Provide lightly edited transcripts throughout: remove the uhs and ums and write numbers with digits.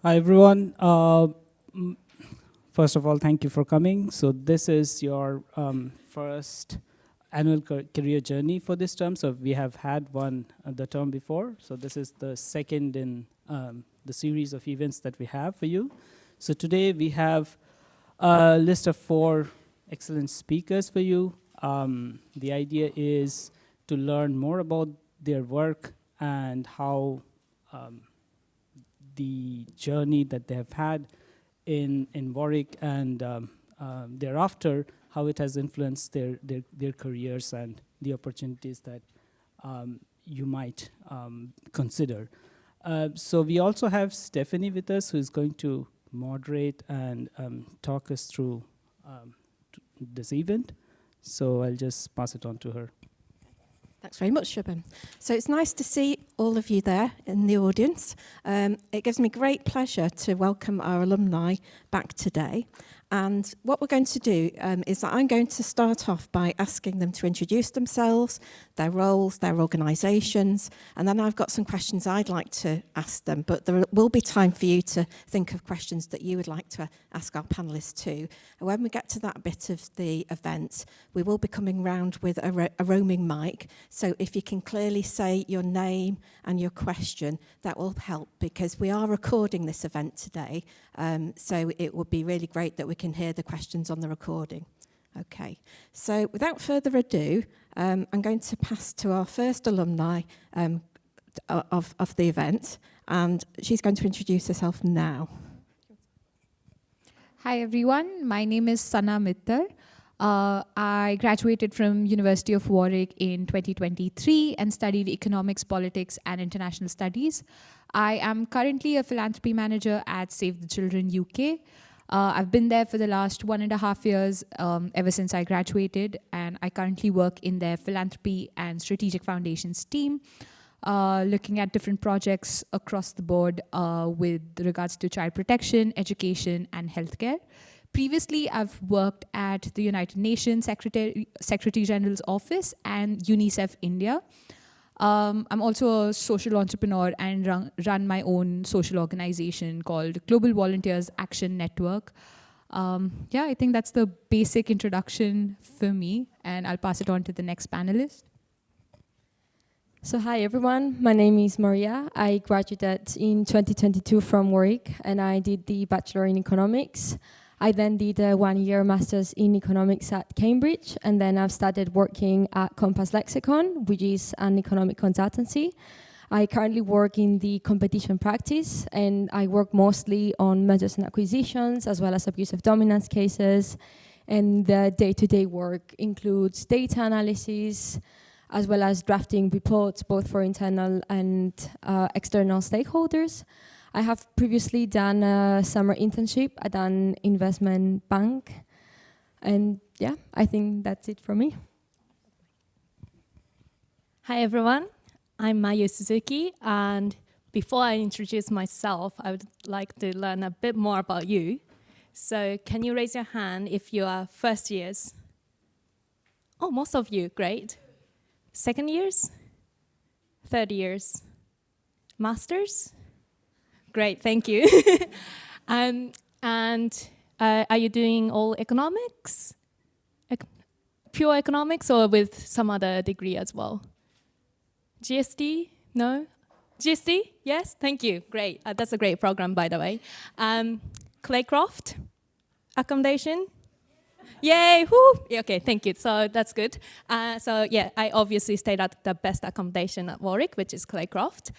Hi, everyone. First of all, thank you for coming. So this is your first annual career journey for this term. So we have had one the term before. So this is the second in the series of events that we have for you. So today we have a list of 4 excellent speakers for you. The idea is to learn more about their work and how the journey that they have had in Warwick and thereafter, how it has influenced their careers and the opportunities that you might consider. So we also have Stephanie with us, who is going to moderate and talk us through this event. So I'll just pass it on to her. Thanks very much, Shubham. So it's nice to see all of you there in the audience. It gives me great pleasure to welcome our alumni back today. And what we're going to do is that I'm going to start off by asking them to introduce themselves, their roles, their organisations, and then I've got some questions I'd like to ask them, but there will be time for you to think of questions that you would like to ask our panellists too. And when we get to that bit of the event, we will be coming round with a roaming mic, so if you can clearly say your name and your question, that will help, because we are recording this event today, so it would be really great that we can hear the questions on the recording. Okay, so without further ado, I'm going to pass to our first alumni of the event, and she's going to introduce herself now. Hi everyone, my name is Sana Mittar. I graduated from University of Warwick in 2023 and studied economics, politics and international studies. I am currently a philanthropy manager at Save the Children UK. I've been there for the last 1.5 years, ever since I graduated, and I currently work in their philanthropy and strategic foundations team, looking at different projects across the board with regards to child protection, education, and healthcare. Previously, I've worked at the United Nations Secretary General's Office and UNICEF India. I'm also a social entrepreneur and run my own social organization called Global Volunteers Action Network. Yeah, I think that's the basic introduction for me, and I'll pass it on to the next panelist. So hi everyone, my name is Maria. I graduated in 2022 from Warwick, and I did the Bachelor in Economics. I then did a 1-year master's in economics at Cambridge, and then I've started working at Compass Lexicon, which is an economic consultancy. I currently work in the competition practice, and I work mostly on mergers and acquisitions, as well as abuse of dominance cases. And the day-to-day work includes data analysis, as well as drafting reports, both for internal and external stakeholders. I have previously done a summer internship at an investment bank. And yeah, I think that's it for me. Hi everyone, I'm Mayu Suzuki, and before I introduce myself, I would like to learn a bit more about you. So can you raise your hand if you are first years? Oh, most of you, great. Second years? Third years? Masters? Great, thank you. Are you doing all economics? Pure economics, or with some other degree as well? GSD? No? GSD? Yes? Thank you. Great. That's a great program, by the way. Claycroft? Accommodation? Yay! Whoo! Okay, thank you. So that's good. So yeah, I obviously stayed at the best accommodation at Warwick, which is Claycroft.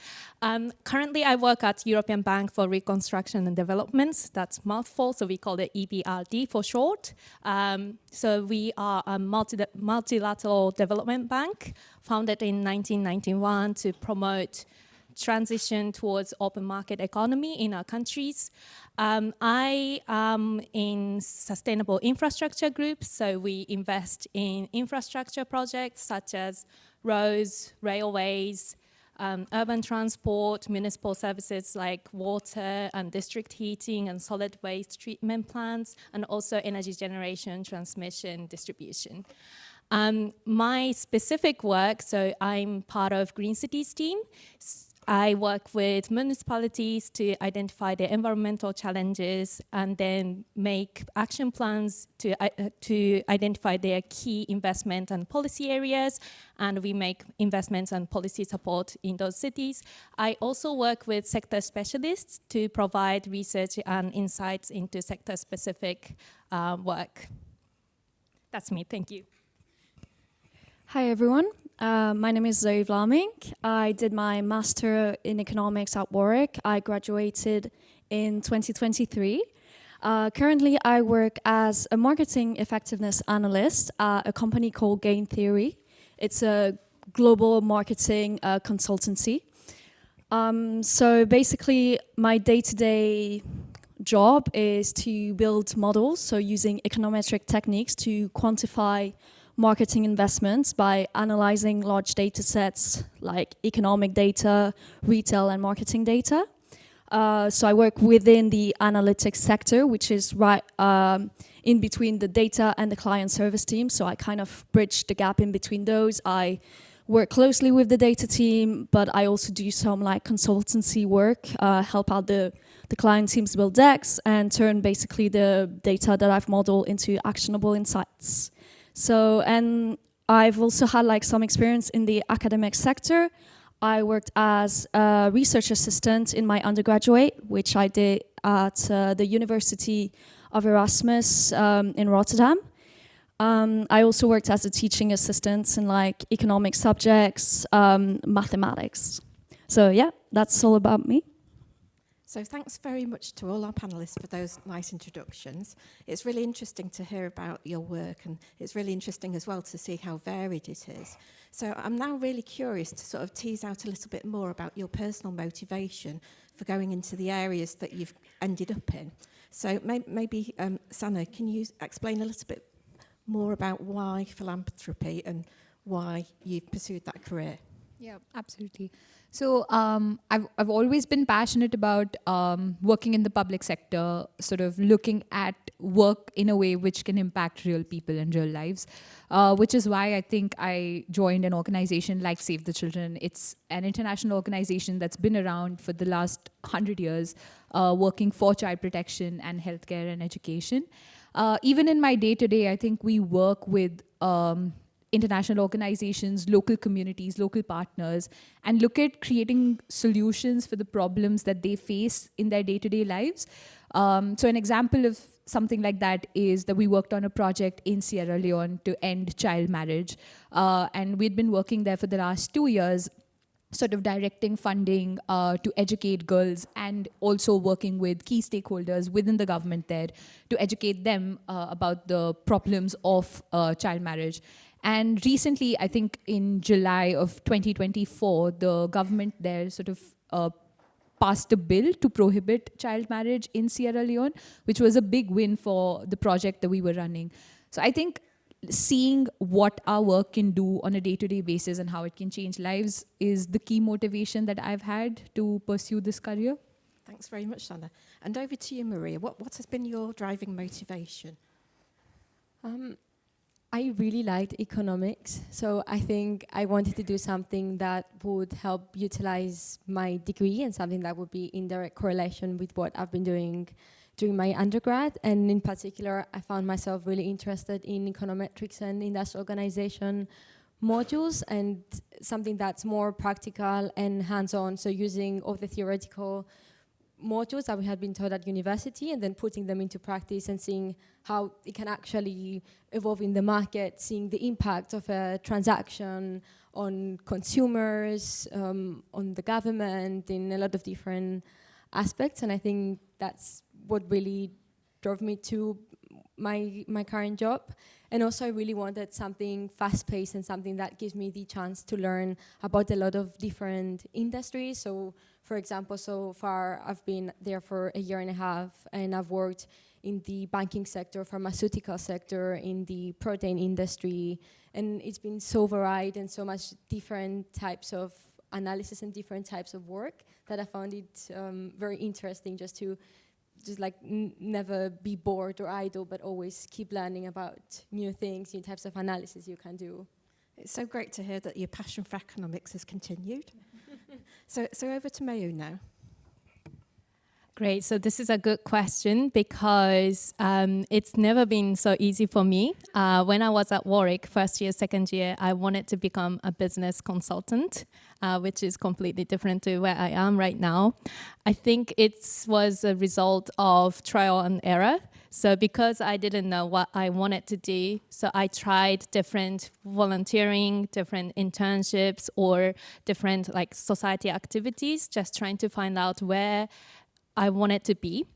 Currently, I work at European Bank for Reconstruction and Development. That's mouthful, so we call it EBRD for short. So we are a multilateral development bank founded in 1991 to promote transition towards open market economy in our countries. I am in sustainable infrastructure groups, so we invest in infrastructure projects such as roads, railways, urban transport, municipal services like water and district heating and solid waste treatment plants, and also energy generation, transmission, distribution. My specific work, so I'm part of Green Cities team. I work with municipalities to identify their environmental challenges and then make action plans to identify their key investment and policy areas, and we make investments and policy support in those cities. I also work with sector specialists to provide research and insights into sector-specific work. That's me, thank you. Hi everyone, my name is Zoe Vlaming. I did my Master in Economics at Warwick. I graduated in 2023. Currently I work as a marketing effectiveness analyst at a company called Gain Theory. It's a global marketing consultancy. So basically my day-to-day job is to build models, so using econometric techniques to quantify marketing investments by analyzing large data sets like economic data, retail and marketing data. So I work within the analytics sector, which is right in between the data and the client service team. So I kind of bridge the gap in between those. I work closely with the data team, but I also do some like consultancy work, help out the client teams build decks and turn basically the data that I've modeled into actionable insights. So, and I've also had like some experience in the academic sector. I worked as a research assistant in my undergraduate, which I did at the University of Erasmus in Rotterdam. I also worked as a teaching assistant in like economic subjects, mathematics. So yeah, that's all about me. So thanks very much to all our panellists for those nice introductions. It's really interesting to hear about your work, and it's really interesting as well to see how varied it is. So I'm now really curious to sort of tease out a little bit more about your personal motivation for going into the areas that you've ended up in. So maybe Sana, can you explain a little bit more about why philanthropy and why you've pursued that career? Yeah, absolutely. So I've always been passionate about working in the public sector, sort of looking at work in a way which can impact real people and real lives, which is why I think I joined an organization like Save the Children. It's an international organization that's been around for the last 100 years, working for child protection and healthcare and education. Even in my day-to-day, I think we work with international organizations, local communities, local partners, and look at creating solutions for the problems that they face in their day-to-day lives. So an example of something like that is that we worked on a project in Sierra Leone to end child marriage. And we'd been working there for the last 2 years, sort of directing funding to educate girls and also working with key stakeholders within the government there to educate them about the problems of child marriage. And recently, I think in July of 2024, the government there sort of passed a bill to prohibit child marriage in Sierra Leone, which was a big win for the project that we were running. So I think seeing what our work can do on a day-to-day basis and how it can change lives is the key motivation that I've had to pursue this career. Thanks very much, Sana. And over to you, Maria. What has been your driving motivation? I really liked economics, so I think I wanted to do something that would help utilize my degree and something that would be in direct correlation with what I've been doing during my undergrad. And in particular, I found myself really interested in econometrics and industrial organization modules and something that's more practical and hands-on, so using all the theoretical modules that we had been taught at university and then putting them into practice and seeing how it can actually evolve in the market, seeing the impact of a transaction on consumers, on the government, in a lot of different aspects. And I think that's what really drove me to my current job. And also I really wanted something fast-paced and something that gives me the chance to learn about a lot of different industries. So for example, so far I've been there for 1.5 years and I've worked in the banking sector, pharmaceutical sector, in the protein industry, and it's been so varied and so much different types of analysis and different types of work that I found it very interesting just to never be bored or idle, but always keep learning about new things, new types of analysis you can do. It's so great to hear that your passion for economics has continued. So over to Mayu now. Great. So this is a good question because it's never been so easy for me. When I was at Warwick, first year, second year, I wanted to become a business consultant, which is completely different to where I am right now. I think it was a result of trial and error. So because I didn't know what I wanted to do, so I tried different volunteering, different internships, or different like society activities, just trying to find out where I wanted to be.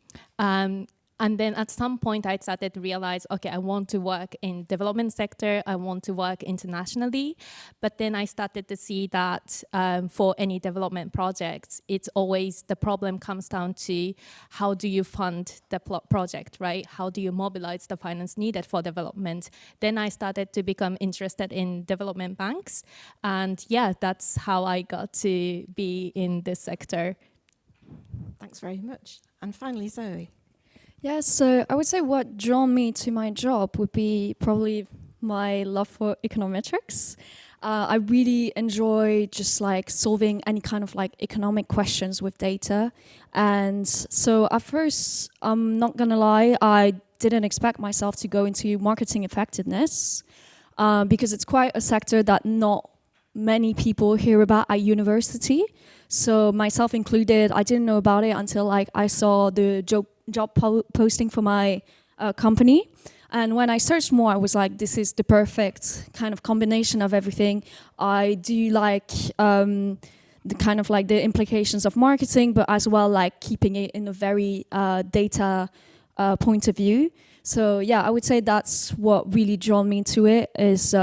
And then at some point I started to realize, okay, I want to work in development sector, I want to work internationally. But then I started to see that for any development projects, it's always the problem comes down to how do you fund the project, right? How do you mobilize the finance needed for development? Then I started to become interested in development banks. And yeah, that's how I got to be in this sector. Thanks very much. And finally, Zoe. Yeah, so I would say what drew me to my job would be probably my love for econometrics. I really enjoy just like solving any kind of like economic questions with data. And so at first, I'm not gonna lie, I didn't expect myself to go into marketing effectiveness because it's quite a sector that not many people hear about at university. So myself included, I didn't know about it until like I saw the job posting for my company. And when I searched more, I was like, this is the perfect kind of combination of everything. I do like the kind of like the implications of marketing, but as well like keeping it in a very data point of view. So yeah, I would say that's what really drew me to it is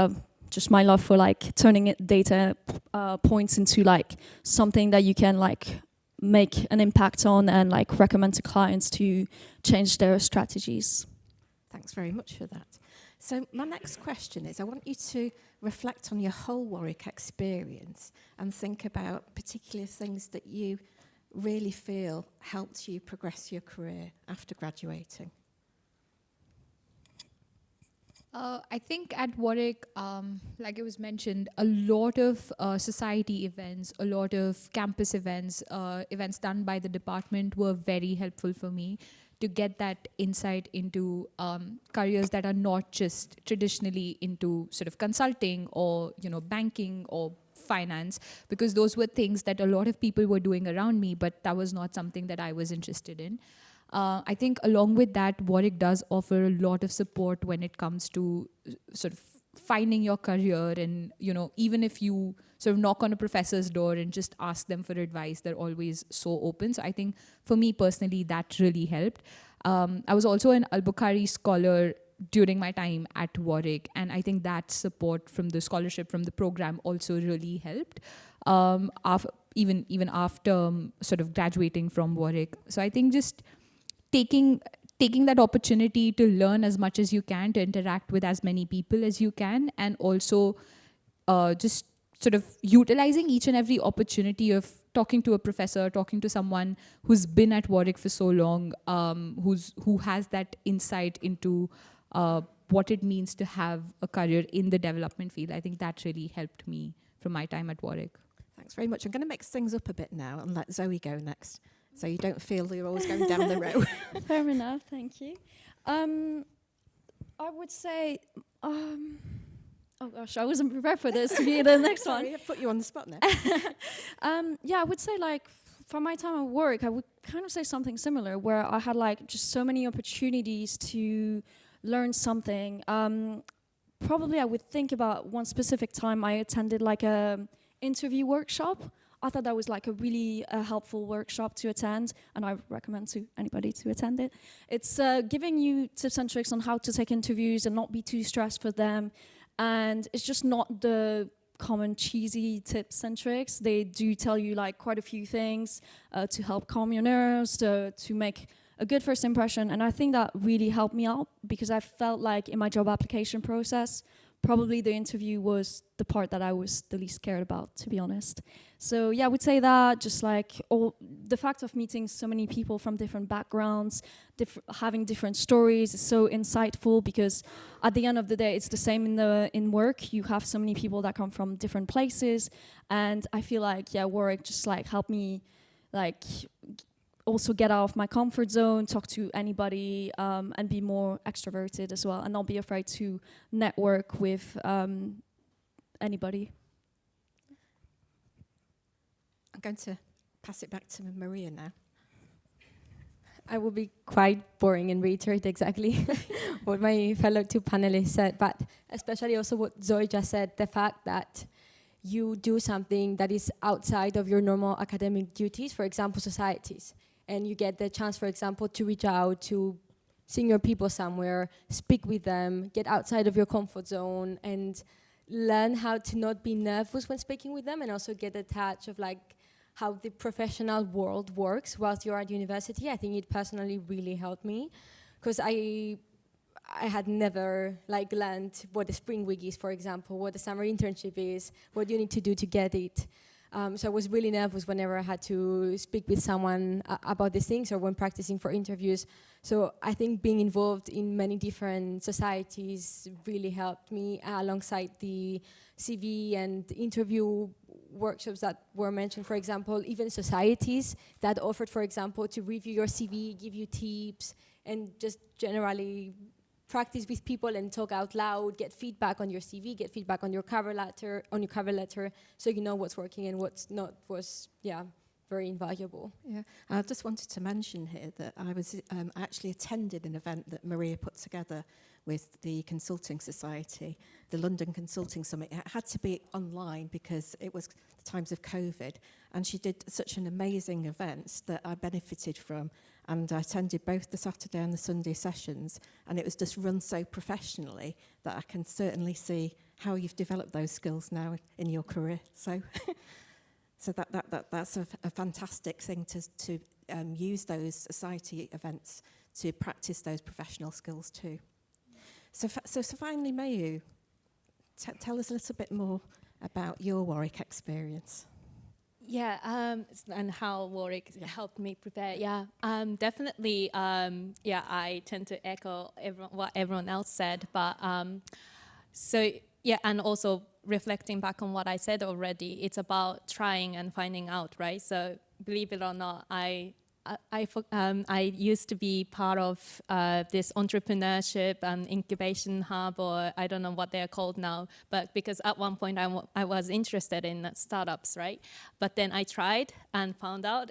just my love for like turning data points into like something that you can like make an impact on and like recommend to clients to change their strategies. Thanks very much for that. So my next question is, I want you to reflect on your whole Warwick experience and think about particular things that you really feel helped you progress your career after graduating. I think at Warwick, like it was mentioned, a lot of society events, a lot of campus events, events done by the department were very helpful for me to get that insight into careers that are not just traditionally into sort of consulting or, you know, banking or finance, because those were things that a lot of people were doing around me, but that was not something that I was interested in. I think along with that, Warwick does offer a lot of support when it comes to sort of finding your career, and, you know, even if you sort of knock on a professor's door and just ask them for advice, they're always so open. So I think for me personally, that really helped. I was also an Al-Bukhari scholar during my time at Warwick, and I think that support from the scholarship, from the program also really helped, even after sort of graduating from Warwick. So I think just taking that opportunity to learn as much as you can, to interact with as many people as you can, and also just sort of utilizing each and every opportunity of talking to a professor, talking to someone who's been at Warwick for so long, who has that insight into what it means to have a career in the development field. I think that really helped me from my time at Warwick. Thanks very much. I'm going to mix things up a bit now and let Zoe go next, so you don't feel you're always going down the row. Fair enough, thank you. I would say, oh gosh, I wasn't prepared for this to be the next Sorry, one. I've put you on the spot now. Yeah, I would say like from my time at work, I would kind of say something similar, where I had like just so many opportunities to learn something. Probably I would think about one specific time I attended like a interview workshop. I thought that was like a really helpful workshop to attend, and I recommend to anybody to attend it. It's giving you tips and tricks on how to take interviews and not be too stressed for them. And it's just not the common cheesy tips and tricks. They do tell you like quite a few things to help calm your nerves, to make a good first impression. And I think that really helped me out, because I felt like in my job application process, probably the interview was the part that I was the least scared about, to be honest. So yeah, I would say that just like all the fact of meeting so many people from different backgrounds, having different stories is so insightful, because at the end of the day, it's the same in work. You have so many people that come from different places, and I feel like, yeah, Warwick just like helped me like also get out of my comfort zone, talk to anybody, and be more extroverted as well, and not be afraid to network with anybody. I'm going to pass it back to Maria now. I will be quite boring and reiterate exactly what my fellow two panelists said, but especially also what Zoe just said, the fact that you do something that is outside of your normal academic duties, for example, societies, and you get the chance, for example, to reach out to senior people somewhere, speak with them, get outside of your comfort zone, and learn how to not be nervous when speaking with them, and also get a touch of like how the professional world works whilst you're at university. I think it personally really helped me, because I had never like learned what the spring week is, for example, what the summer internship is, what you need to do to get it. So I was really nervous whenever I had to speak with someone about these things, or when practicing for interviews. So I think being involved in many different societies really helped me, alongside the CV and interview workshops that were mentioned. For example, even societies that offered, for example, to review your CV, give you tips, and just generally practice with people and talk out loud, get feedback on your CV, get feedback on your cover letter, so you know what's working and what's not, was, yeah, very invaluable. Yeah, I just wanted to mention here that I actually attended an event that Maria put together with the Consulting Society, the London Consulting Summit. It had to be online because it was the times of COVID, and she did such an amazing event that I benefited from, and I attended both the Saturday and the Sunday sessions, and it was just run so professionally that I can certainly see how you've developed those skills now in your career. So so that's a fantastic thing to use those society events to practice those professional skills too. So finally, Mayu, tell us a little bit more about your Warwick experience. Yeah, and how Warwick helped me prepare. Yeah, definitely. Yeah, I tend to echo what everyone else said. But so yeah, and also reflecting back on what I said already, it's about trying and finding out, right? So believe it or not, I used to be part of this entrepreneurship and incubation hub, or I don't know what they're called now, but because at one point I was interested in startups, right? But then I tried and found out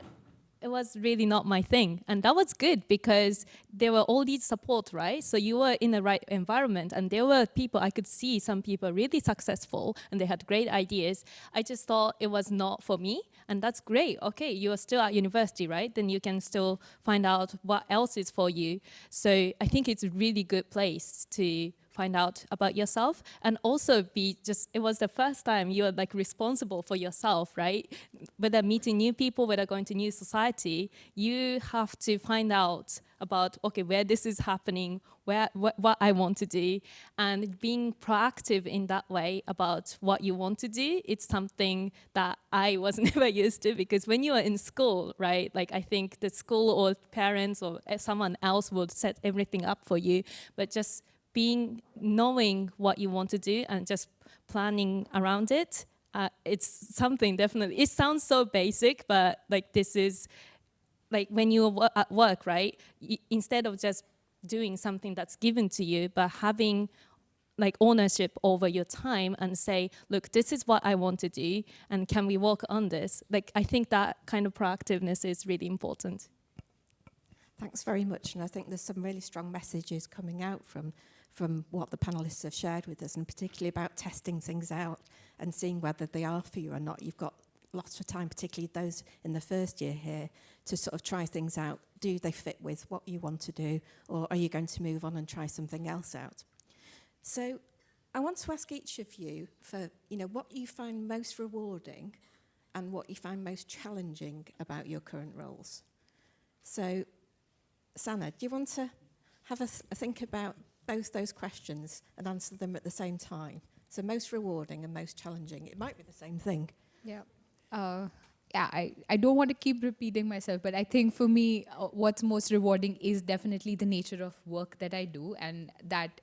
it was really not my thing. And that was good because there were all these support, right? So you were in the right environment, and there were people, I could see some people really successful and they had great ideas. I just thought it was not for me. And that's great. Okay, you are still at university, right? Then you can still find out what else is for you. So I think it's a really good place to find out about yourself, and also it was the first time you are like responsible for yourself, right? Whether meeting new people, whether going to new society, you have to find out about, okay, where this is happening, what I want to do, and being proactive in that way about what you want to do. It's something that I was never used to, because when you are in school, right, like I think the school or parents or someone else would set everything up for you, but just knowing what you want to do and just planning around it, it's something definitely. It sounds so basic, but like this is like when you're at work, right? Instead of just doing something that's given to you, but having like ownership over your time and say, look, this is what I want to do, and can we work on this? Like I think that kind of proactiveness is really important. Thanks very much, and I think there's some really strong messages coming out from what the panellists have shared with us, and particularly about testing things out and seeing whether they are for you or not. You've got lots of time, particularly those in the first year here, to sort of try things out. Do they fit with what you want to do, or are you going to move on and try something else out? So I want to ask each of you for, what you find most rewarding and what you find most challenging about your current roles. So, Sana, do you want to have a think about both those questions and answer them at the same time? So most rewarding and most challenging. It might be the same thing. Yeah. I don't want to keep repeating myself, but I think for me, what's most rewarding is definitely the nature of work that I do, and that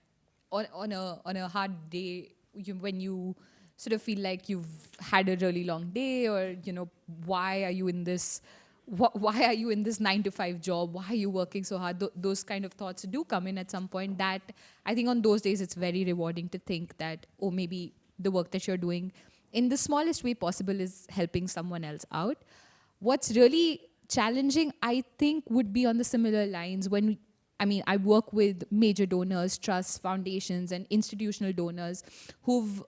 on a hard day, when you sort of feel like you've had a really long day, or why are you in this 9-to-5 job? Why are you working so hard? Those kind of thoughts do come in at some point. That I think on those days it's very rewarding to think that, oh, maybe the work that you're doing in the smallest way possible is helping someone else out. What's really challenging, I think, would be on the similar lines I work with major donors, trusts, foundations, and institutional donors who've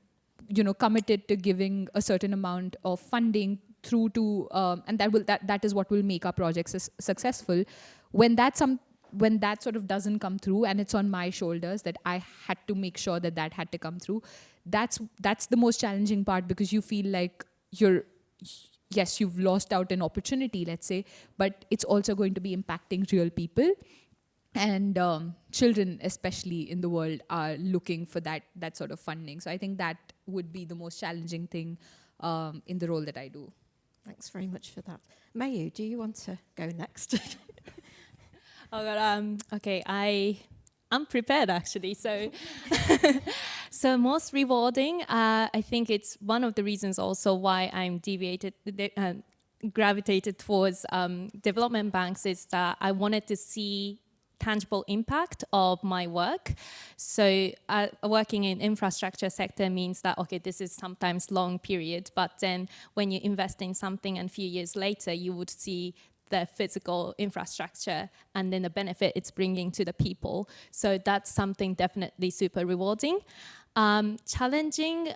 committed to giving a certain amount of funding through to, and that is what will make our projects successful. When that sort of doesn't come through, and it's on my shoulders that I had to make sure that had to come through, that's the most challenging part, because you feel like you've lost out an opportunity, let's say, but it's also going to be impacting real people. And children, especially in the world, are looking for that sort of funding. So I think that would be the most challenging thing in the role that I do. Thanks very much for that. Mayu, do you want to go next? Oh God, okay, I'm prepared actually. So, so most rewarding, I think it's one of the reasons also why I'm gravitated towards development banks, is that I wanted to see tangible impact of my work. So working in infrastructure sector means that, okay, this is sometimes long period, but then when you invest in something and a few years later, you would see the physical infrastructure and then the benefit it's bringing to the people. So that's something definitely super rewarding. Challenging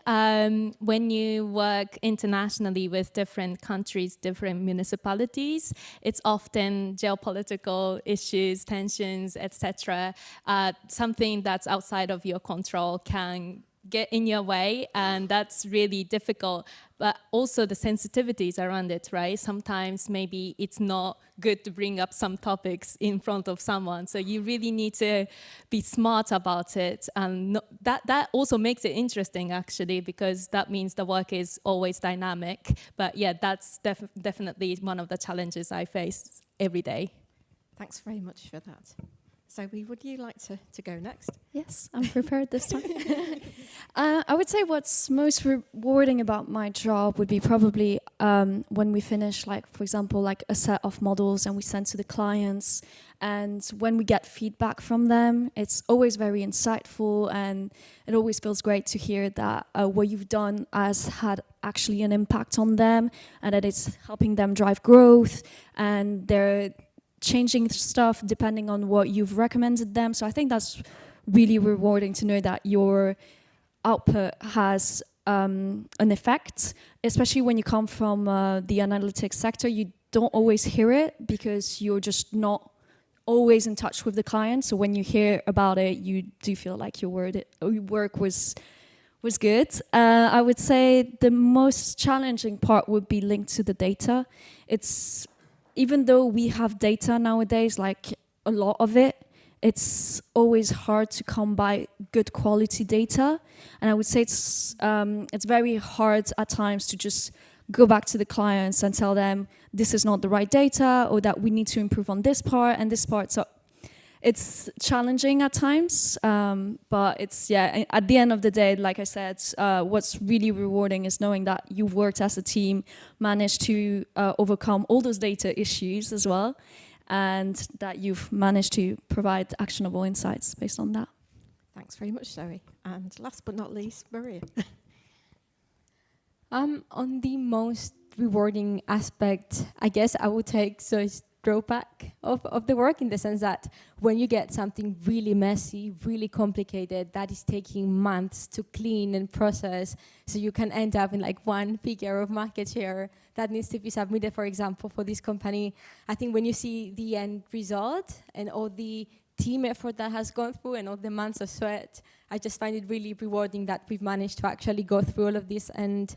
when you work internationally with different countries, different municipalities. It's often geopolitical issues, tensions, etc. Something that's outside of your control can get in your way, and that's really difficult. But also the sensitivities around it, right? Sometimes maybe it's not good to bring up some topics in front of someone, so you really need to be smart about it, and that also makes it interesting actually, because that means the work is always dynamic. But yeah, that's definitely one of the challenges I face every day. Thanks very much for that. Zoe, would you like to go next? Yes, I'm prepared this time. I would say what's most rewarding about my job would be probably when we finish, like, for example, like a set of models and we send to the clients, and when we get feedback from them, it's always very insightful, and it always feels great to hear that what you've done has had actually an impact on them, and that it's helping them drive growth, and they're changing stuff depending on what you've recommended them. So I think that's really rewarding to know that your output has an effect, especially when you come from the analytics sector. You don't always hear it because you're just not always in touch with the client. So when you hear about it, you do feel like your work was good. I would say the most challenging part would be linked to the data. Even though we have data nowadays, like a lot of it, it's always hard to come by good quality data. And I would say it's very hard at times to just go back to the clients and tell them this is not the right data, or that we need to improve on this part and this part. So it's challenging at times, but it's, yeah, at the end of the day, like I said, what's really rewarding is knowing that you've worked as a team, managed to overcome all those data issues as well, and that you've managed to provide actionable insights based on that. Thanks very much, Zoe. And last but not least, Maria. On the most rewarding aspect, I guess I would take Zoe's drawback of the work, in the sense that when you get something really messy, really complicated, that is taking months to clean and process, so you can end up in like one figure of market share that needs to be submitted, for example, for this company. I think when you see the end result and all the team effort that has gone through and all the months of sweat, I just find it really rewarding that we've managed to actually go through all of this and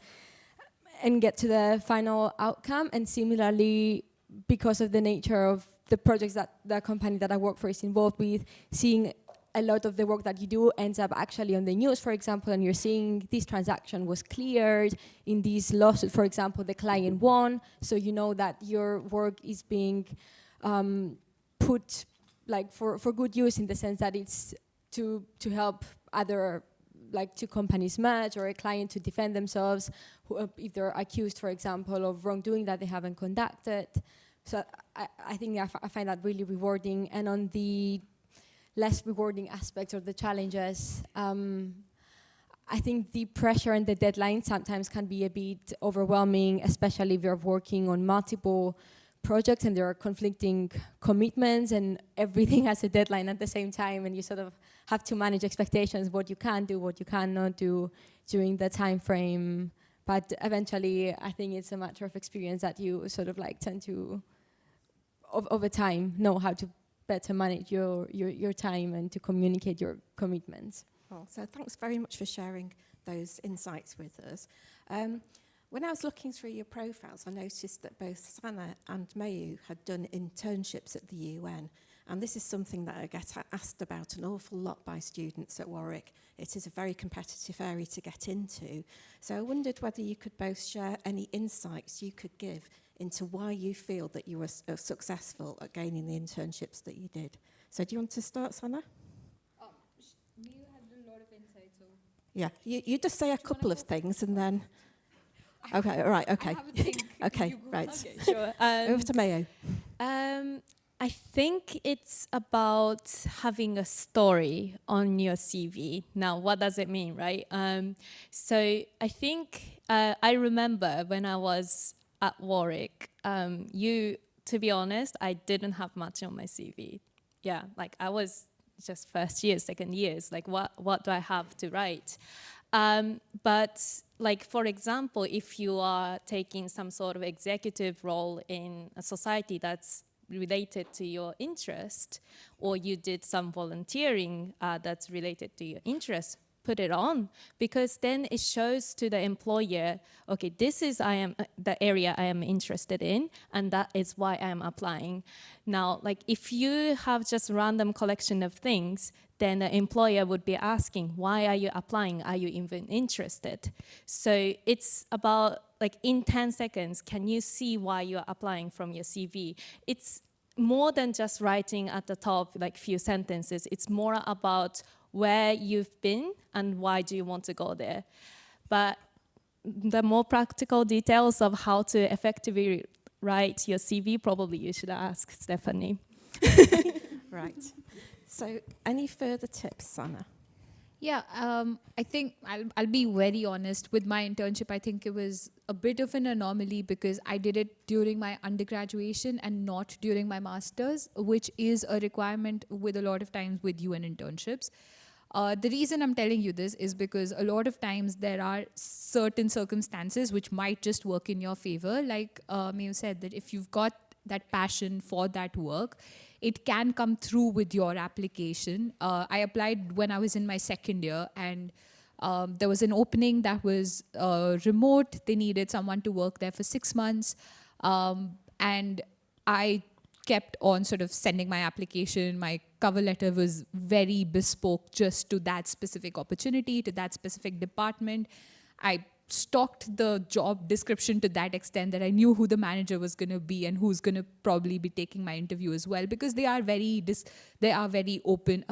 get to the final outcome. And similarly, because of the nature of the projects that the company that I work for is involved with, seeing a lot of the work that you do ends up actually on the news, for example, and you're seeing this transaction was cleared in this lawsuit, for example, the client won, so you know that your work is being put like for good use, in the sense that it's to help other like two companies merge, or a client to defend themselves if they're accused, for example, of wrongdoing that they haven't conducted. So I think I find that really rewarding. And on the less rewarding aspects or the challenges, I think the pressure and the deadline sometimes can be a bit overwhelming, especially if you're working on multiple projects and there are conflicting commitments and everything has a deadline at the same time, and you sort of have to manage expectations, what you can do, what you cannot do during the time frame. But eventually, I think it's a matter of experience that you sort of like tend to, over time, know how to better manage your time and to communicate your commitments. Well, so thanks very much for sharing those insights with us. When I was looking through your profiles, I noticed that both Sana and Mayu had done internships at the UN. And this is something that I get asked about an awful lot by students at Warwick. It is a very competitive area to get into. So I wondered whether you could both share any insights you could give into why you feel that you were successful at gaining the internships that you did. So do you want to start, Sana? You had a lot of insights. So Yeah, you just say a couple of things and then... Okay, all right, okay. Okay, right. Okay, sure. Over to Mayo. I think it's about having a story on your CV. Now, what does it mean, right? So I think I remember when I was at Warwick, to be honest, I didn't have much on my CV. Yeah, like I was just first years, second years, like what do I have to write? But like, for example, if you are taking some sort of executive role in a society that's related to your interest, or you did some volunteering that's related to your interest, put it on, because then it shows to the employer, okay, this is the area I am interested in, and that is why I am applying. Now, like if you have just random collection of things, then the employer would be asking, why are you applying? Are you even interested? So it's about, like, in 10 seconds, can you see why you're applying from your CV? It's more than just writing at the top, like few sentences. It's more about where you've been and why do you want to go there. But the more practical details of how to effectively write your CV, probably you should ask Stephanie. Right. So any further tips, Sana? Yeah, I think I'll be very honest. With my internship, I think it was a bit of an anomaly because I did it during my undergraduation and not during my master's, which is a requirement with a lot of times with UN internships. The reason I'm telling you this is because a lot of times there are certain circumstances which might just work in your favor. Like Mayu said, that if you've got that passion for that work, it can come through with your application. I applied when I was in my second year, and there was an opening that was remote. They needed someone to work there for 6 months. And I kept on sort of sending my application. My cover letter was very bespoke just to that specific opportunity, to that specific department. I stalked the job description to that extent that I knew who the manager was going to be and who's going to probably be taking my interview as well, because they are very open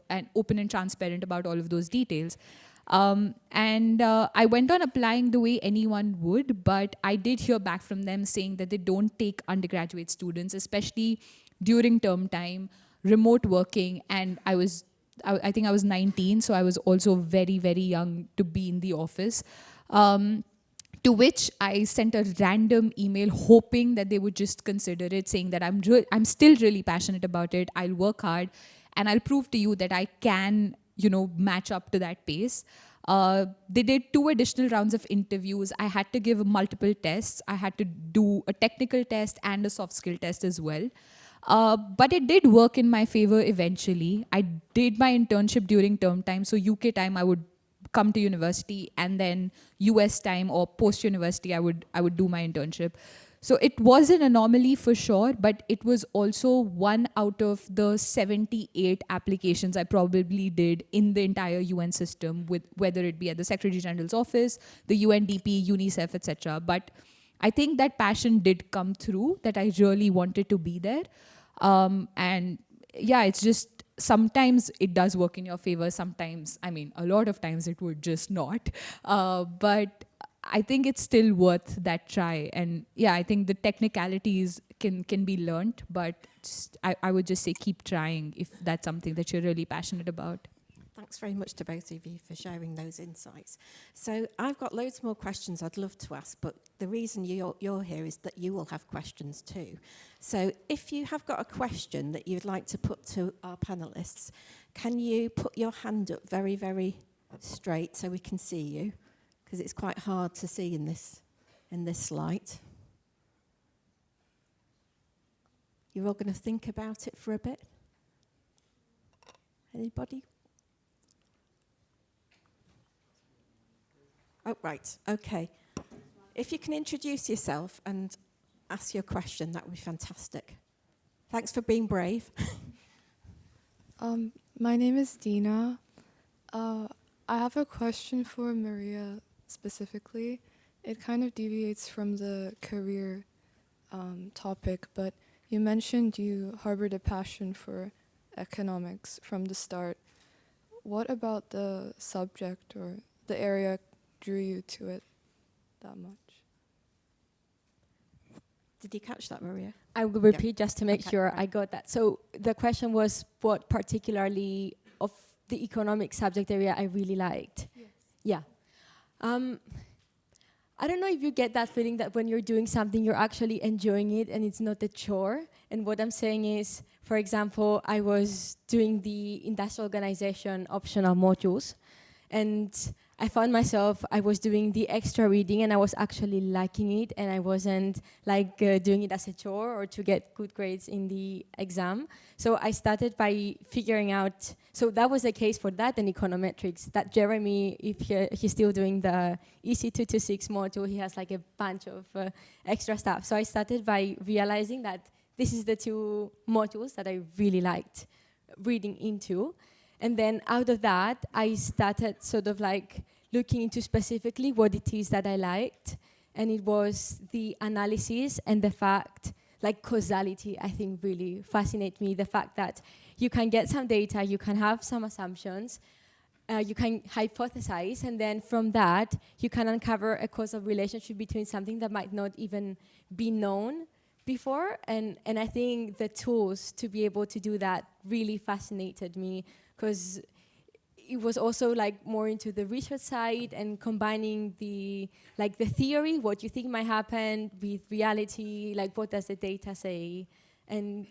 and transparent about all of those details. I went on applying the way anyone would, but I did hear back from them saying that they don't take undergraduate students, especially during term time, remote working, and I think I was 19, so I was also very, very young to be in the office. To which I sent a random email hoping that they would just consider it, saying that I'm still really passionate about it, I'll work hard, and I'll prove to you that I can, match up to that pace. They did 2 additional rounds of interviews. I had to give multiple tests. I had to do a technical test and a soft skill test as well. But it did work in my favor eventually. I did my internship during term time, so UK time I would come to university, and then US time or post-university, I would do my internship. So it was an anomaly for sure, but it was also one out of the 78 applications I probably did in the entire UN system, with whether it be at the Secretary General's office, the UNDP, UNICEF, etc. But I think that passion did come through, that I really wanted to be there. And yeah, it's just sometimes it does work in your favor. Sometimes, I mean, a lot of times it would just not. But I think it's still worth that try. And yeah, I think the technicalities can be learned, but I would just say keep trying if that's something that you're really passionate about. Thanks very much to both of you for sharing those insights. So I've got loads more questions I'd love to ask, but the reason you're here is that you will have questions too. So if you have got a question that you'd like to put to our panellists, can you put your hand up very, very straight so we can see you? Because it's quite hard to see in this light. You're all going to think about it for a bit? Anybody? Oh, right, okay. If you can introduce yourself and ask your question, that would be fantastic. Thanks for being brave. My name is Dina. I have a question for Maria specifically. It kind of deviates from the career topic, but you mentioned you harbored a passion for economics from the start. What about the subject or the area drew you to it that much? Did you catch that, Maria? I will repeat just to make Okay. sure I got that. So the question was what particularly of the economic subject area I really liked. Yes. Yeah. I don't know if you get that feeling that when you're doing something, you're actually enjoying it and it's not a chore. And what I'm saying is, for example, I was doing the industrial organization optional modules, and I found myself, I was doing the extra reading and I was actually liking it, and I wasn't like doing it as a chore or to get good grades in the exam. So I started by figuring out, so that was the case for that and econometrics, that Jeremy, if he's still doing the EC226 module, he has like a bunch of extra stuff. So I started by realizing that this is the two modules that I really liked reading into. And then out of that, I started sort of like looking into specifically what it is that I liked. And it was the analysis and the fact, like causality, I think really fascinates me. The fact that you can get some data, you can have some assumptions, you can hypothesize, and then from that, you can uncover a causal relationship between something that might not even be known before. And I think the tools to be able to do that really fascinated me, because it was also like more into the research side and combining the theory, what you think might happen, with reality, like what does the data say. And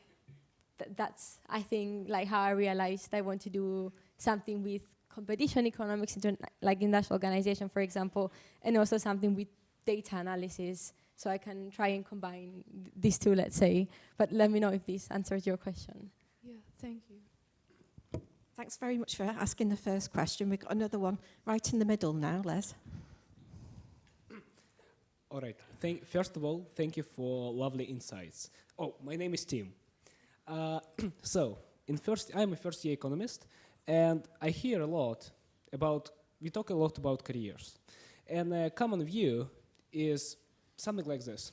that's, I think, like how I realized I want to do something with competition economics, like industrial organization, for example, and also something with data analysis. So I can try and combine these two, let's say. But let me know if this answers your question. Yeah, thank you. Thanks very much for asking the first question. We've got another one right in the middle now, Les. All right. First of all, thank you for lovely insights. Oh, my name is Tim. So, I'm a first-year economist, and I hear a lot we talk a lot about careers. And a common view is something like this.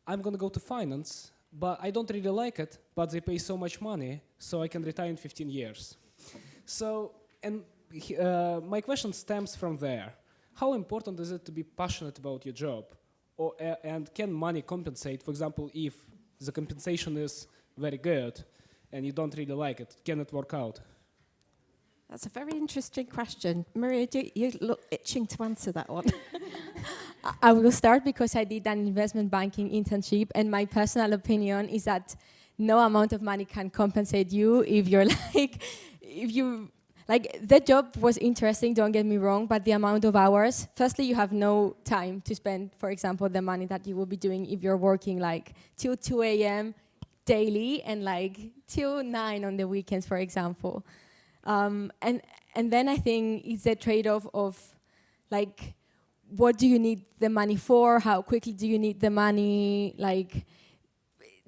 I'm going to go to finance, but I don't really like it, but they pay so much money, so I can retire in 15 years. So, my question stems from there. How important is it to be passionate about your job? And can money compensate? For example, if the compensation is very good and you don't really like it, can it work out? That's a very interesting question. Maria, you look itching to answer that one. I will start because I did an investment banking internship, and my personal opinion is that no amount of money can compensate you if you're the job was interesting, don't get me wrong, but the amount of hours, firstly, you have no time to spend, for example, the money that you will be doing if you're working like till 2 a.m. daily and like till 9 on the weekends, for example. And And then I think it's a trade-off of like, what do you need the money for? How quickly do you need the money? Like,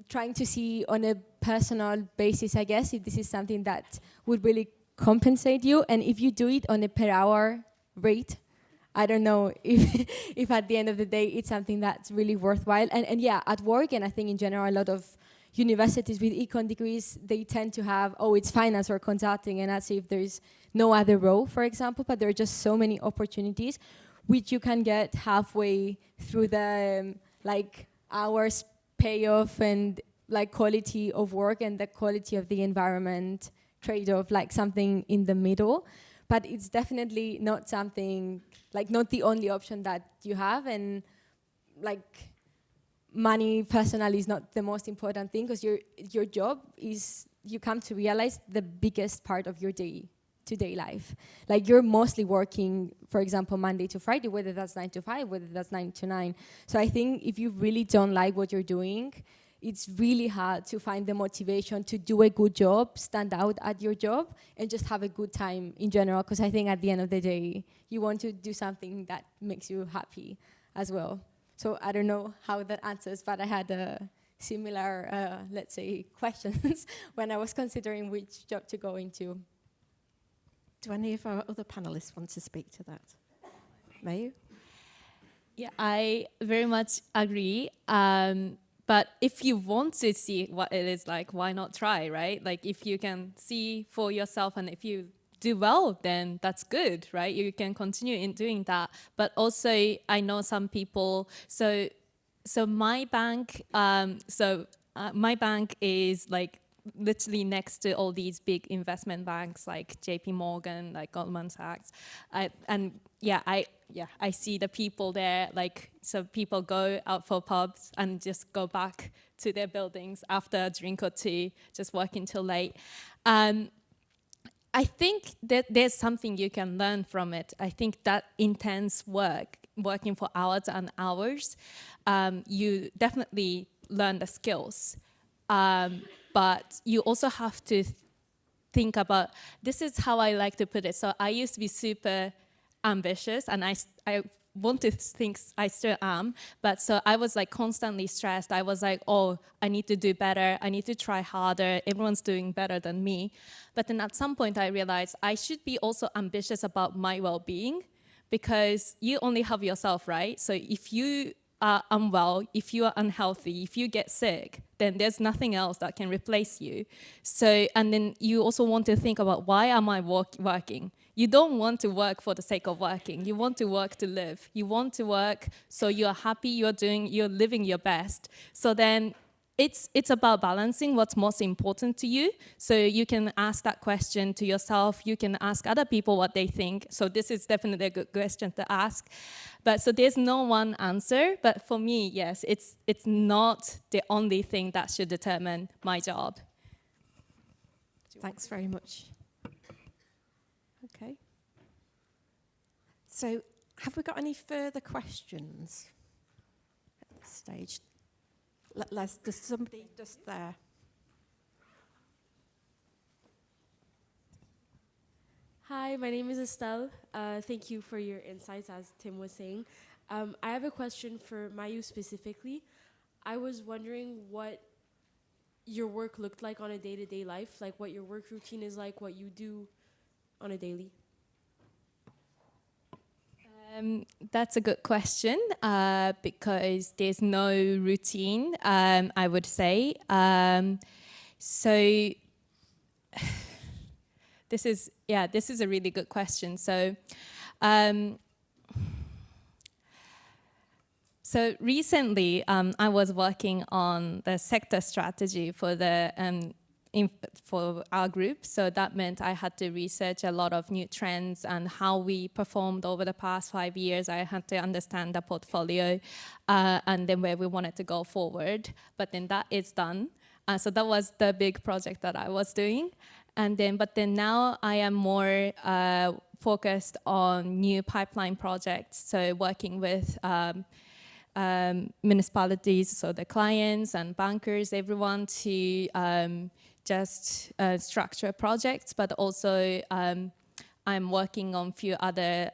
trying to see on a personal basis, I guess, if this is something that would really compensate you. And if you do it on a per hour rate, I don't know if at the end of the day it's something that's really worthwhile. And yeah, at work, and I think in general, a lot of universities with econ degrees, they tend to have, oh, it's finance or consulting, and that's if there's no other role, for example, but there are just so many opportunities which you can get halfway through the like hours payoff and like quality of work and the quality of the environment trade-off, like something in the middle. But it's definitely not something, like not the only option that you have, and like money personally is not the most important thing, because your job is, you come to realize, the biggest part of your day-to-day life. Like you're mostly working, for example, Monday to Friday, whether that's 9 to 5, whether that's 9 to 9. So I think if you really don't like what you're doing, it's really hard to find the motivation to do a good job, stand out at your job, and just have a good time in general. Because I think at the end of the day, you want to do something that makes you happy as well. So I don't know how that answers, but I had a similar, let's say, questions when I was considering which job to go into. Do any of our other panelists want to speak to that? Mayu? Yeah, I very much agree. But if you want to see what it is like, why not try, right? Like if you can see for yourself, and if you do well, then that's good, right? You can continue in doing that. But also, I know some people. So my bank. My bank is like literally next to all these big investment banks like JP Morgan, like Goldman Sachs, I see the people there. Like, so people go out for pubs and just go back to their buildings after a drink or two, just working till late. I think that there's something you can learn from it. I think that intense work, working for hours and hours, you definitely learn the skills. But you also have to think about, this is how I like to put it. So I used to be super ambitious, and I want to think I still am, but so I was like constantly stressed. I was like, oh, I need to do better. I need to try harder. Everyone's doing better than me. But then at some point I realized I should be also ambitious about my well-being, because you only have yourself, right? So if you are unwell, if you are unhealthy, if you get sick, then there's nothing else that can replace you. So, and then you also want to think about, why am I working? You don't want to work for the sake of working. You want to work to live. You want to work so you're happy, you're living your best. So then it's about balancing what's most important to you. So you can ask that question to yourself. You can ask other people what they think. So this is definitely a good question to ask. But so there's no one answer. But for me, yes, it's not the only thing that should determine my job. Thanks very much. Okay. So have we got any further questions at this stage? There's somebody just there. Hi, my name is Estelle. Thank you for your insights, as Tim was saying. I have a question for Mayu specifically. I was wondering what your work looked like on a day-to-day life, like what your work routine is like, what you do on a daily. That's a good question, because there's no routine, I would say. So this is a really good question. So recently, I was working on the sector strategy for for our group. So that meant I had to research a lot of new trends and how we performed over the past 5 years. I had to understand the portfolio and then where we wanted to go forward. But then that is done. So that was the big project that I was doing. But then now I am more focused on new pipeline projects. So working with municipalities, so the clients and bankers, everyone, to just structure projects, but also I'm working on a few other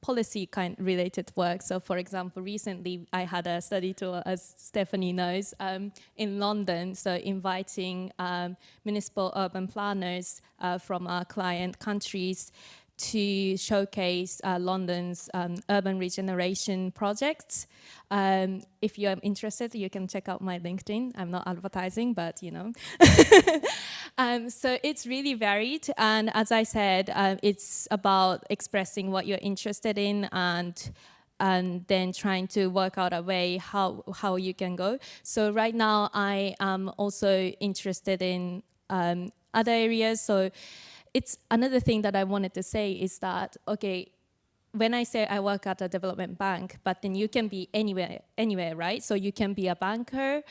policy kind related work. So for example, recently I had a study tour, as Stephanie knows, in London. So inviting municipal urban planners from our client countries to showcase London's urban regeneration projects. If you're interested, you can check out my LinkedIn. I'm not advertising, but you know. So it's really varied. And as I said, it's about expressing what you're interested in and then trying to work out a way how you can go. So right now I am also interested in other areas. So it's another thing that I wanted to say is that, okay, when I say I work at a development bank, but then you can be anywhere, right? So you can be a banker,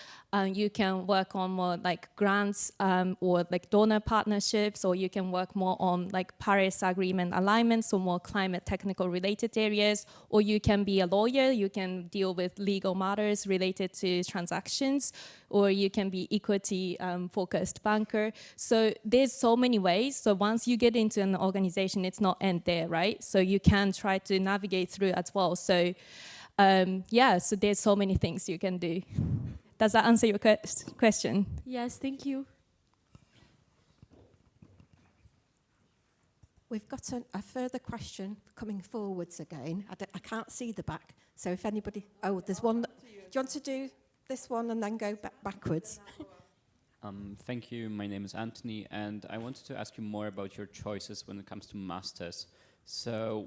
you can work on more like grants or like donor partnerships, or you can work more on like Paris Agreement alignment, so more climate technical related areas, or you can be a lawyer, you can deal with legal matters related to transactions, or you can be equity focused banker. So there's so many ways. So once you get into an organization, it's not end there, right? So you can try to navigate through as well. So yeah, so there's so many things you can do. Does that answer your question? Yes, thank you. We've got a further question coming forwards again. I can't see the back, so if anybody... Oh, there's one. Do you want to do this one and then go backwards? Thank you. My name is Anthony, and I wanted to ask you more about your choices when it comes to masters. So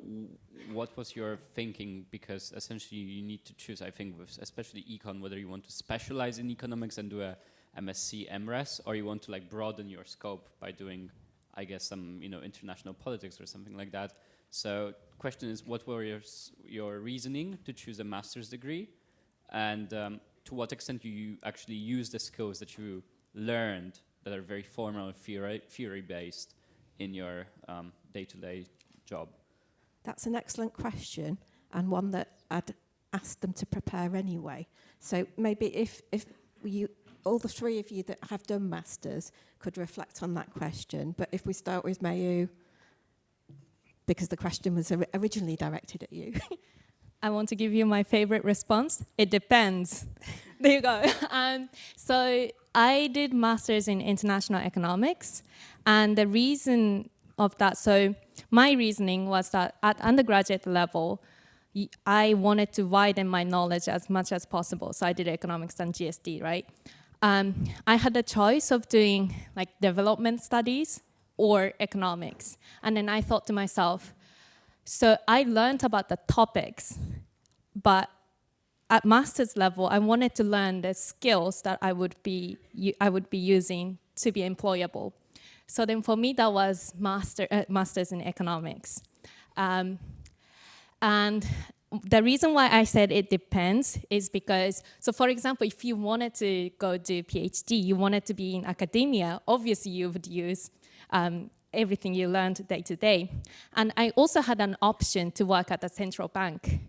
what was your thinking? Because essentially you need to choose, I think, with especially econ, whether you want to specialize in economics and do a MSc MRes, or you want to like broaden your scope by doing, I guess, some international politics or something like that. So question is, what were your reasoning to choose a master's degree, and to what extent you actually use the skills that you learned that are very formal, theory-based in your day-to-day job? That's an excellent question, and one that I'd asked them to prepare anyway. So maybe if you, all the three of you that have done masters, could reflect on that question. But if we start with Mayu, because the question was originally directed at you. I want to give you my favorite response. It depends. There you go. So I did masters in international economics, and the reason of that, so my reasoning was that at undergraduate level, I wanted to widen my knowledge as much as possible. So I did economics and GSD, right? I had a choice of doing like development studies or economics. And then I thought to myself, so I learned about the topics, but at master's level, I wanted to learn the skills that I would be using to be employable. So then for me, that was master's in economics. And the reason why I said it depends is because, so for example, if you wanted to go do PhD, you wanted to be in academia, obviously you would use everything you learned day to day. And I also had an option to work at a central bank.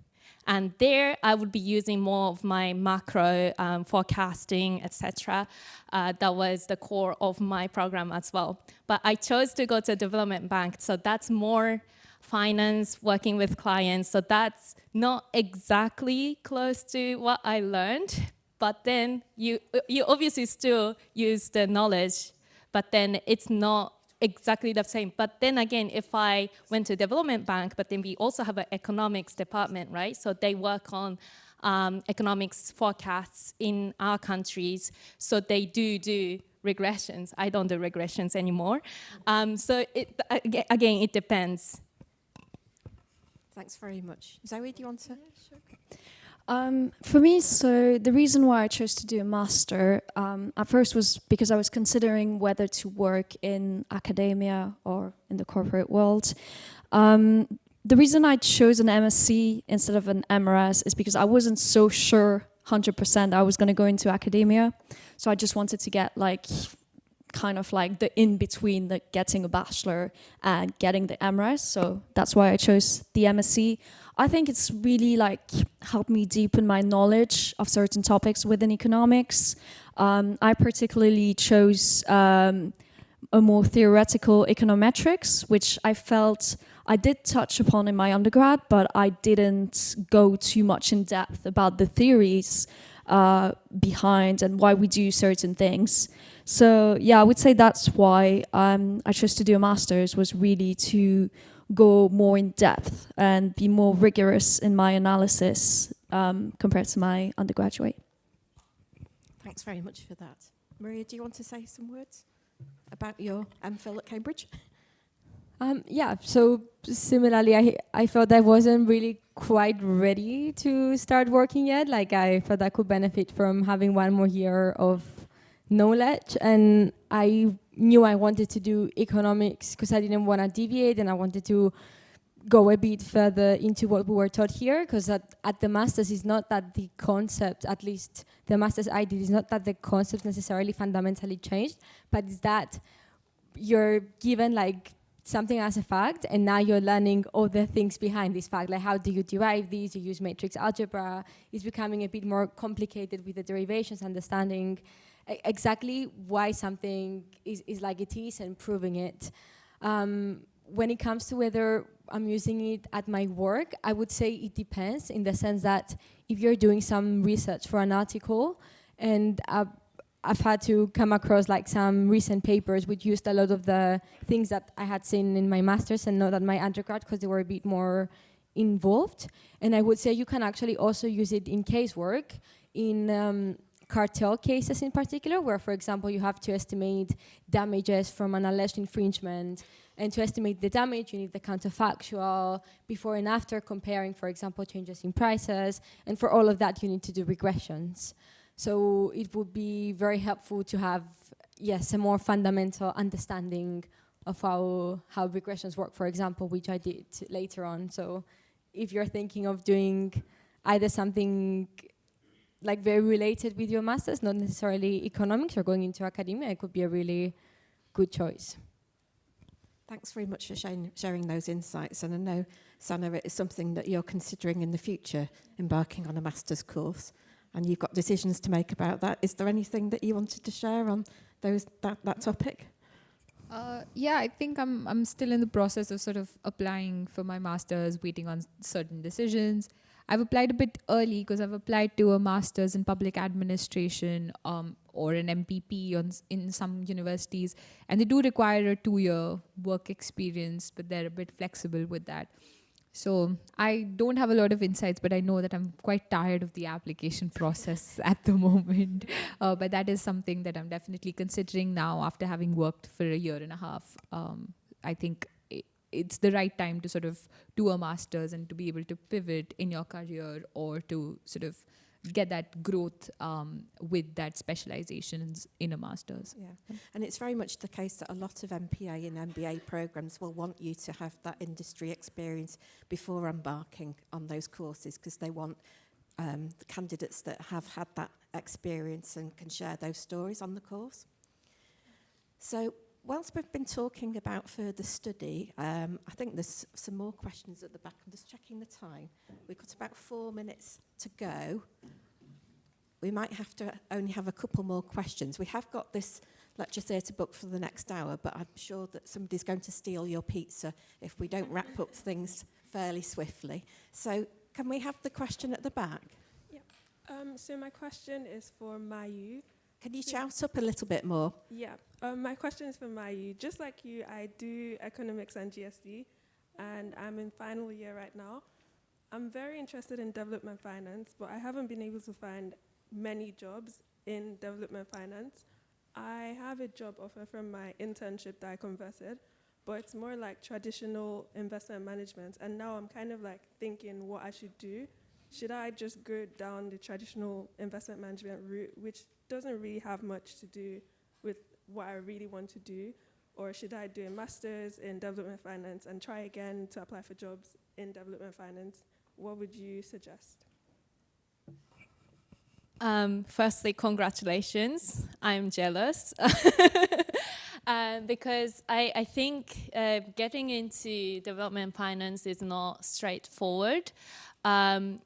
And there I would be using more of my macro forecasting, etc. That was the core of my program as well. But I chose to go to a development bank, so that's more finance, working with clients. So that's not exactly close to what I learned. But then you obviously still use the knowledge, but then it's not exactly the same. But then again, if I went to development bank, but then we also have an economics department, right? So they work on economics forecasts in our countries. So they do regressions. I don't do regressions anymore. So again, it depends. Thanks very much. Zoe, do you want to? Yeah, sure. For me, so the reason why I chose to do a master at first was because I was considering whether to work in academia or in the corporate world. The reason I chose an MSc instead of an MRS is because I wasn't so sure 100% I was going to go into academia. So I just wanted to get like kind of like the in-between, like getting a bachelor and getting the MRS. So that's why I chose the MSc. I think it's really like helped me deepen my knowledge of certain topics within economics. I particularly chose a more theoretical econometrics, which I felt I did touch upon in my undergrad, but I didn't go too much in depth about the theories behind and why we do certain things. So yeah, I would say that's why I chose to do a master's, was really to go more in depth and be more rigorous in my analysis compared to my undergraduate. Thanks very much for that. Maria, do you want to say some words about your MPhil at Cambridge? Yeah, so similarly, I felt I wasn't really quite ready to start working yet. Like, I thought I could benefit from having one more year of knowledge, and I knew I wanted to do economics because I didn't want to deviate, and I wanted to go a bit further into what we were taught here, because at the master's is not that the concept, at least the master's I did, is not that the concept necessarily fundamentally changed, but it's that you're given like something as a fact, and now you're learning all the things behind this fact, like how do you derive these, you use matrix algebra. It's becoming a bit more complicated with the derivations, understanding exactly why something is like it is and proving it. When it comes to whether I'm using it at my work, I would say it depends, in the sense that if you're doing some research for an article, and I've had to come across like some recent papers which used a lot of the things that I had seen in my master's and not at my undergrad, because they were a bit more involved. And I would say you can actually also use it in casework, in cartel cases in particular, where, for example, you have to estimate damages from an alleged infringement. And to estimate the damage, you need the counterfactual, before and after, comparing, for example, changes in prices. And for all of that, you need to do regressions. So it would be very helpful to have, yes, a more fundamental understanding of how regressions work, for example, which I did later on. So if you're thinking of doing either something like very related with your master's, not necessarily economics, or going into academia, it could be a really good choice. Thanks very much for sharing those insights. And I know, Sana, it is something that you're considering in the future, embarking on a master's course, and you've got decisions to make about that. Is there anything that you wanted to share on that topic? Yeah, I think I'm still in the process of sort of applying for my master's, waiting on certain decisions. I've applied a bit early because I've applied to a master's in public administration or an MPP in some universities, and they do require a 2-year work experience, but they're a bit flexible with that. So I don't have a lot of insights, but I know that I'm quite tired of the application process at the moment. But that is something that I'm definitely considering now after having worked for a year and a half. I think it's the right time to sort of do a master's and to be able to pivot in your career, or to sort of get that growth with that specializations in a master's. Yeah, and it's very much the case that a lot of MPA and MBA programs will want you to have that industry experience before embarking on those courses, because they want the candidates that have had that experience and can share those stories on the course. So whilst we've been talking about further study, I think there's some more questions at the back. I'm just checking the time. We've got about 4 minutes to go. We might have to only have a couple more questions. We have got this lecture theatre booked for the next hour, but I'm sure that somebody's going to steal your pizza if we don't wrap up things fairly swiftly. So can we have the question at the back? Yeah. So my question is for Mayu. Can you shout up a little bit more? Yeah. My question is for Mayu. Just like you, I do economics and GSD, and I'm in final year right now. I'm very interested in development finance, but I haven't been able to find many jobs in development finance. I have a job offer from my internship that I converted, but it's more like traditional investment management. And now I'm kind of like thinking what I should do. Should I just go down the traditional investment management route, which doesn't really have much to do with what I really want to do? Or should I do a master's in development finance and try again to apply for jobs in development finance? What would you suggest? Firstly, congratulations. I'm jealous. Because I think getting into development finance is not straightforward. And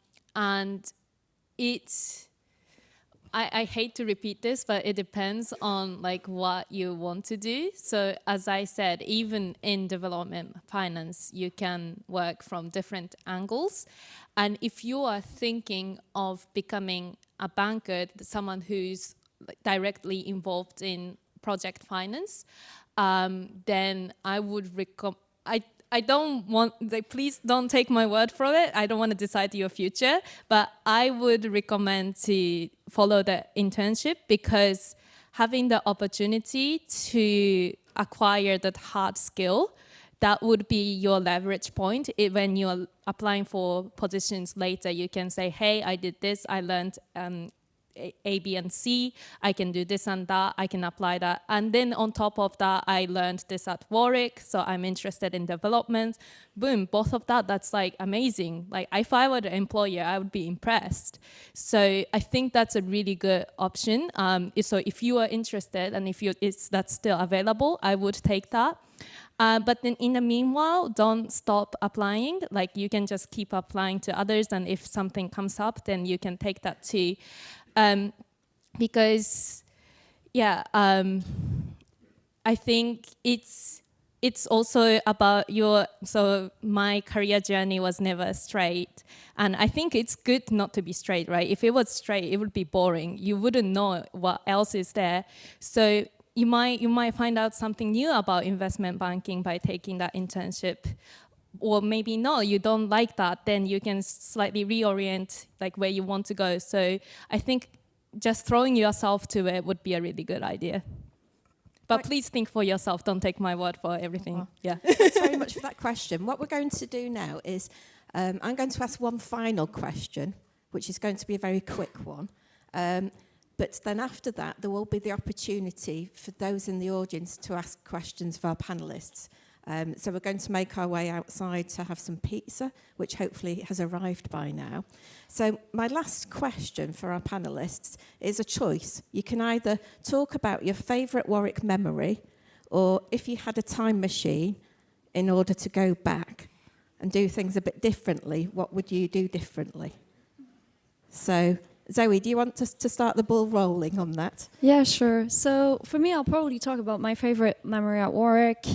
I hate to repeat this, but it depends on like what you want to do. So as I said, even in development finance, you can work from different angles. And if you are thinking of becoming a banker, someone who's like directly involved in project finance, then I would I don't want, like, please don't take my word for it. I don't want to decide your future, but I would recommend to follow the internship, because having the opportunity to acquire that hard skill, that would be your leverage point. When you're applying for positions later, you can say, hey, I did this, I learned A, B, and C, I can do this and that, I can apply that. And then on top of that, I learned this at Warwick, so I'm interested in development. Boom, both of that, that's like amazing. Like if I were the employer, I would be impressed. So I think that's a really good option. So if you are interested and if that's still available, I would take that. But then in the meanwhile, don't stop applying. Like you can just keep applying to others, and if something comes up, then you can take that too. Because, yeah, I think it's also about so my career journey was never straight. And I think it's good not to be straight, right? If it was straight, it would be boring. You wouldn't know what else is there. So you might find out something new about investment banking by taking that internship. Or maybe no, you don't like that, then you can slightly reorient like where you want to go. So I think just throwing yourself to it would be a really good idea. But please think for yourself, don't take my word for everything. Yeah. Thanks very much for that question. What we're going to do now is I'm going to ask one final question, which is going to be a very quick one. But then after that, there will be the opportunity for those in the audience to ask questions of our panellists. So we're going to make our way outside to have some pizza, which hopefully has arrived by now. So my last question for our panellists is a choice. You can either talk about your favourite Warwick memory, or if you had a time machine in order to go back and do things a bit differently, what would you do differently? So Zoe, do you want us to start the ball rolling on that? Yeah, sure. So for me, I'll probably talk about my favorite memory at Warwick.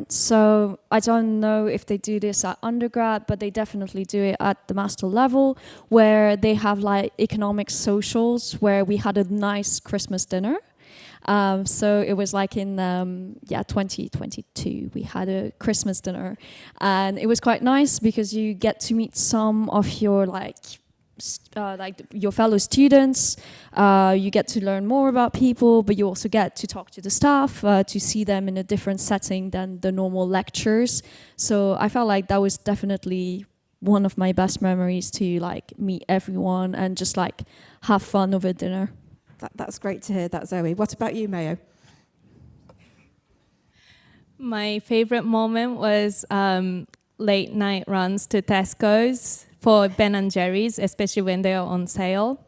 So I don't know if they do this at undergrad, but they definitely do it at the master level, where they have like economics socials, where we had a nice Christmas dinner. So it was like in 2022, we had a Christmas dinner, and it was quite nice because you get to meet some of your like your fellow students, you get to learn more about people, but you also get to talk to the staff, to see them in a different setting than the normal lectures. So I felt like that was definitely one of my best memories, to like meet everyone and just like have fun over dinner. That's great to hear that, Zoe. What about you, Mayo? My favorite moment was late night runs to Tesco's for Ben and Jerry's, especially when they are on sale.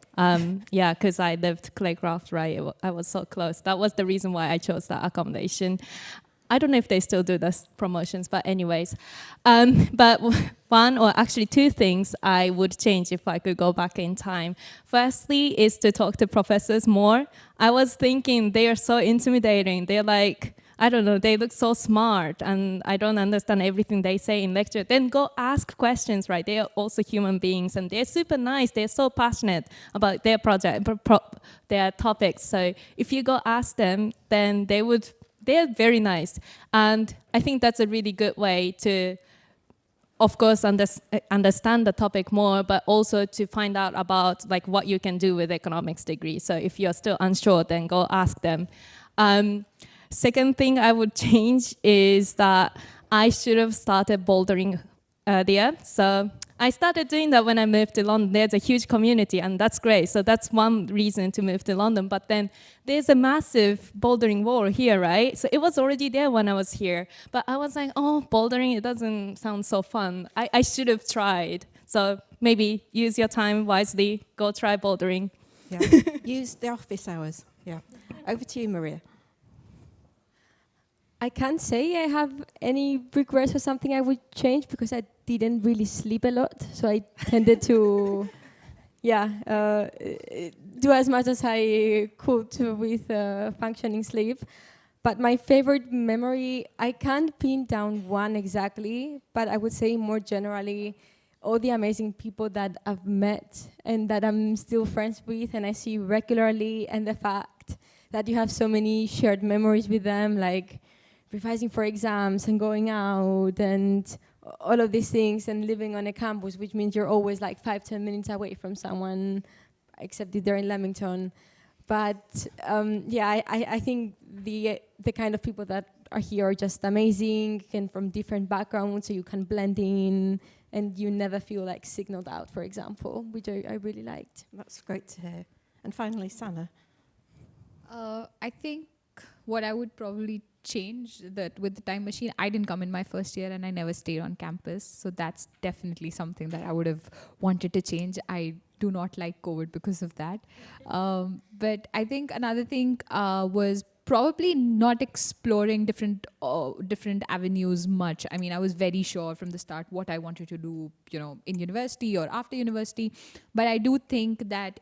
Yeah, because I lived Claycraft, right? I was so close. That was the reason why I chose that accommodation. I don't know if they still do those promotions, but anyways. But one, or actually two things I would change if I could go back in time. Firstly is to talk to professors more. I was thinking they are so intimidating. They're like, I don't know, they look so smart and I don't understand everything they say in lecture. Then go ask questions, right? They are also human beings and they're super nice. They're so passionate about their project, their topics. So if you go ask them, then they're very nice. And I think that's a really good way to, of course, understand the topic more, but also to find out about like what you can do with economics degree. So if you're still unsure, then go ask them. Second thing I would change is that I should have started bouldering earlier. So I started doing that when I moved to London. There's a huge community, and that's great. So that's one reason to move to London. But then there's a massive bouldering wall here, right? So it was already there when I was here. But I was like, oh, bouldering, it doesn't sound so fun. I should have tried. So maybe use your time wisely. Go try bouldering. Yeah. Use the office hours. Yeah. Over to you, Maria. I can't say I have any regrets or something I would change, because I didn't really sleep a lot. So I tended to, do as much as I could with functioning sleep. But my favorite memory, I can't pin down one exactly, but I would say more generally, all the amazing people that I've met and that I'm still friends with and I see regularly, and the fact that you have so many shared memories with them, like revising for exams and going out and all of these things, and living on a campus, which means you're always like 5-10 minutes away from someone, except if they're in Leamington. But I think the kind of people that are here are just amazing and from different backgrounds, so you can blend in and you never feel like signaled out, for example, which I really liked. That's great to hear. And finally, Sana. I think what I would probably change that with the time machine, I didn't come in my first year and I never stayed on campus. So that's definitely something that I would have wanted to change. I do not like COVID because of that. But I think another thing was probably not exploring different avenues much. I mean, I was very sure from the start what I wanted to do, in university or after university. But I do think that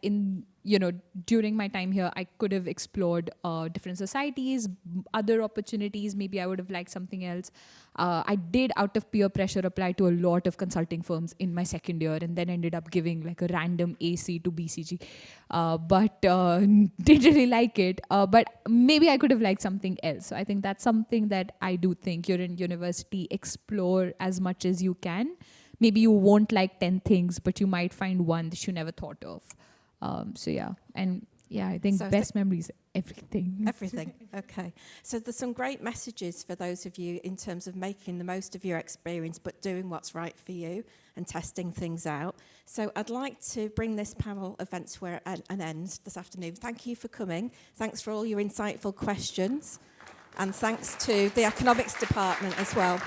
during my time here, I could have explored different societies, other opportunities. Maybe I would have liked something else. I did, out of peer pressure, apply to a lot of consulting firms in my second year, and then ended up giving like a random AC to BCG. But didn't really like it. But maybe I could have liked something else. So I think that's something that I do think. You're in university, explore as much as you can. Maybe you won't like 10 things, but you might find one that you never thought of. I think So best memories, everything. Everything, okay. So there's some great messages for those of you in terms of making the most of your experience, but doing what's right for you and testing things out. So I'd like to bring this panel event to an end this afternoon. Thank you for coming. Thanks for all your insightful questions. And thanks to the economics department as well.